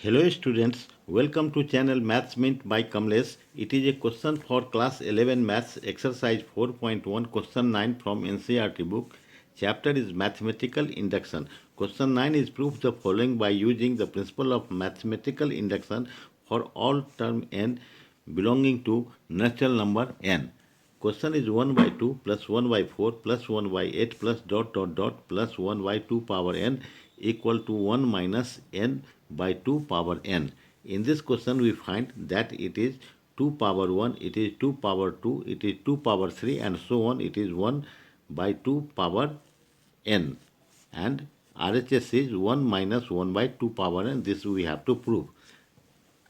Hello students, welcome to channel Maths Mint by Kamlesh. It is a question for class 11 maths exercise 4.1 question 9 from NCERT book. Chapter is mathematical induction. Question 9 is proof the following by using the principle of mathematical induction for all term n belonging to natural number n. Question is 1 by 2 plus 1 by 4 plus 1 by 8 plus dot dot dot plus 1 by 2 power n equal to 1 minus n by 2 power n. In this question we find that it is 2 power 1, it is 2 power 2, it is 2 power 3 and so on. It is 1 by 2 power n and RHS is 1 minus 1 by 2 power n. This we have to prove.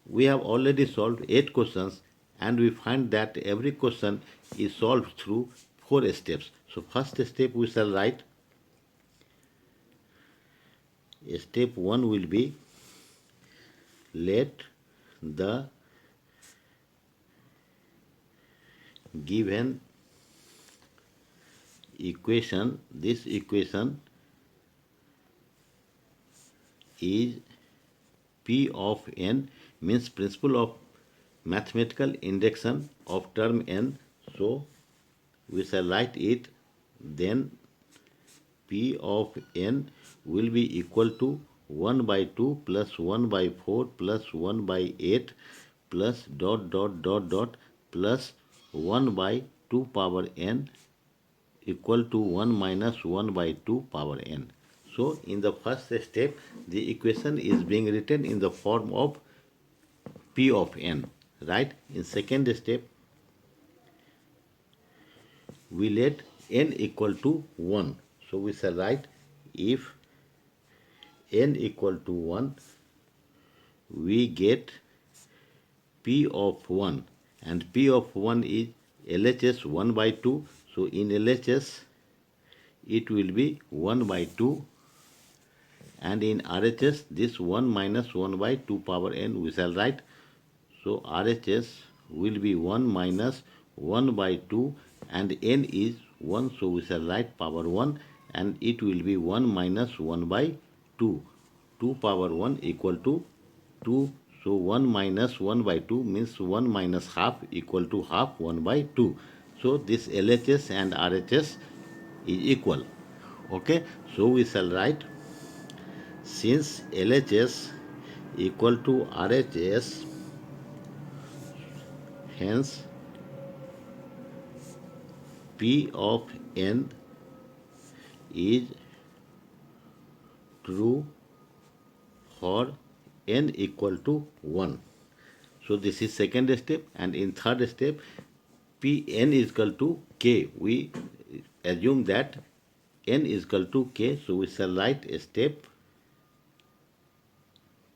We have already solved 8 questions and we find that every question is solved through 4 steps. So first step we shall write. Step 1 will be let the given equation, this equation is P of n, means principle of mathematical induction of term n. So we shall write it, then P of n will be equal to 1 by 2 plus 1 by 4 plus 1 by 8 plus dot dot dot dot plus 1 by 2 power n equal to 1 minus 1 by 2 power n. So in the first step the equation is being written in the form of P of n, right? In second step we let n equal to 1. So we shall write if n equal to 1 we get P of 1 and P of 1 is LHS 1 by 2. So in LHS it will be 1 by 2 and in RHS this 1 minus 1 by 2 power n we shall write. So RHS will be 1 minus 1 by 2 and n is 1, so we shall write power 1 and it will be 1 minus 1 by 2. 2 power 1 equal to 2. So 1 minus 1 by 2 means 1 minus half equal to half 1 by 2. So this LHS and RHS is equal. Okay, so we shall write since LHS equal to RHS, hence P of n is true for n equal to 1. So this is second step, and in third step Pn is equal to k. We assume that n is equal to k, so we shall write step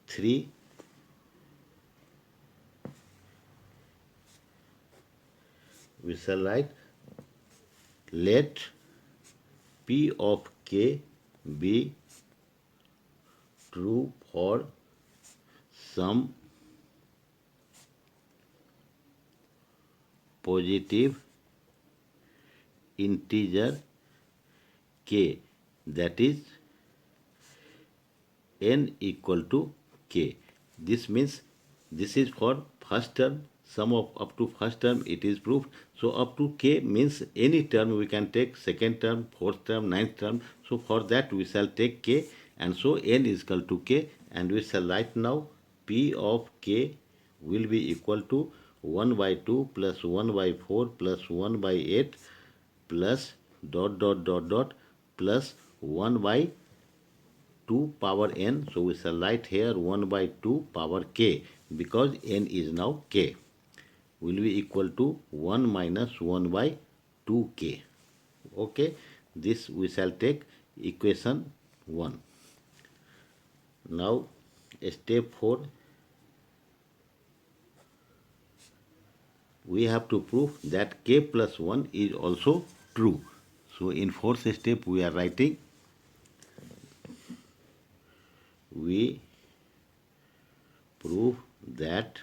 3. We shall write let P of k be true for some positive integer k, that is n equal to k. This means this is for first term, sum of up to first term it is proved. So up to k means any term we can take, second term, fourth term, ninth term. So for that we shall take k, and so n is equal to k, and we shall write now P of k will be equal to 1 by 2 plus 1 by 4 plus 1 by 8 plus dot dot dot dot plus 1 by 2 power n. So we shall write here 1 by 2 power k, because n is now k, will be equal to 1 minus 1 by 2k. Okay, this we shall take equation 1. Now step 4, we have to prove that k plus 1 is also true. So in fourth step we are writing we prove that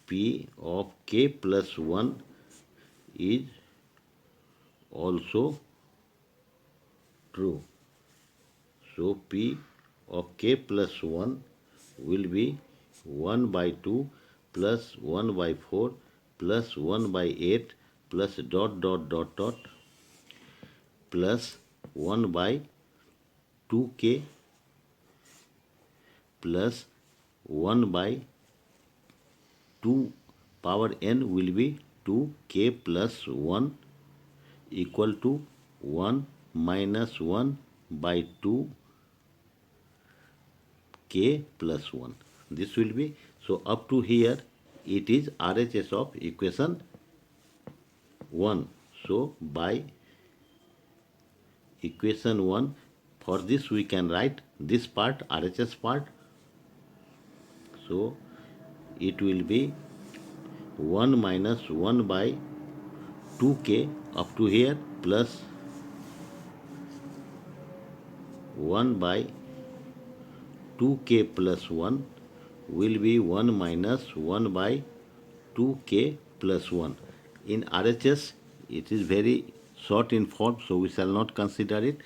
P of k plus 1 is also true. So P of k plus 1 will be 1 by 2 plus 1 by 4 plus 1 by 8 plus dot dot dot dot plus 1 by 2k plus 1 by 2 power n will be 2k plus 1 equal to 1 minus 1 by 2k plus 1. This will be, so up to here it is RHS of equation 1. So by equation 1, for this we can write this part, RHS part. So it will be 1 minus 1 by 2k up to here plus 1 by 2k plus 1 will be 1 minus 1 by 2k plus 1. In RHS it is very short in form, so we shall not consider it.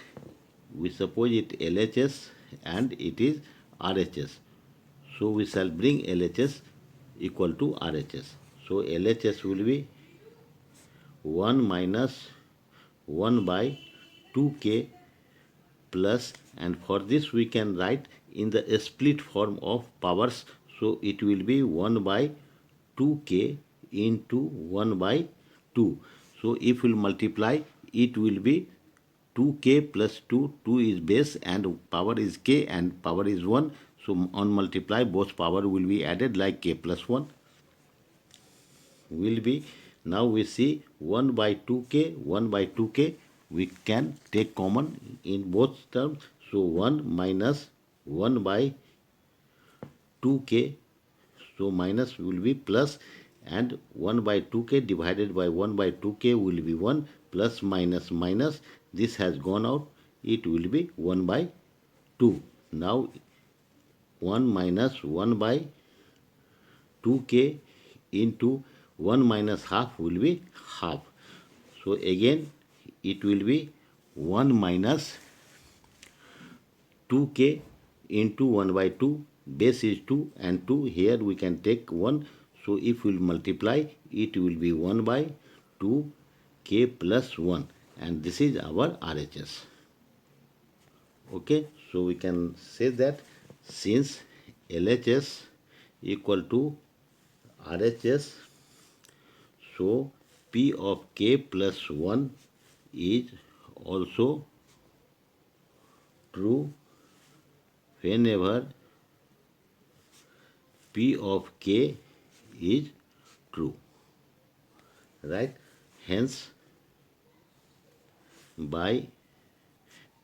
We suppose it LHS and it is RHS. So we shall bring LHS equal to RHS. So LHS will be 1 minus 1 by 2k plus, and for this we can write in the split form of powers. So it will be 1 by 2k into 1 by 2. So if we multiply, it will be 2k plus 2. 2 is base and power is k and power is 1. So on multiply, both power will be added like k plus 1 will be. Now we see 1 by 2k, 1 by 2k. We can take common in both terms. So 1 minus 1 by 2k. So minus will be plus, and 1 by 2k divided by 1 by 2k will be 1, plus minus minus. This has gone out. It will be 1 by 2. Now 1 minus 1 by 2k into 1 minus half will be half. So again it will be 1 minus 2k into 1 by 2. Base is 2 and 2. Here we can take 1. So if we multiply, it will be 1 by 2k plus 1. And this is our RHS. Okay, so we can say that since LHS equal to RHS, so P of k plus 1 is also true whenever P of k is true, right? Hence, by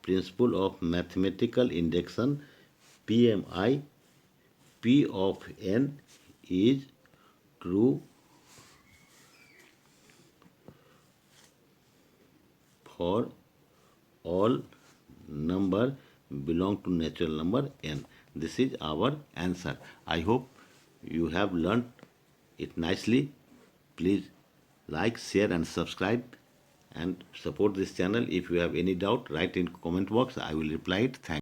principle of mathematical induction, PMI, P of n is true for all number belong to natural number n. This is our answer. I hope you have learnt it nicely. Please like, share and subscribe and support this channel. If you have any doubt, write in comment box. I will reply it. Thank you.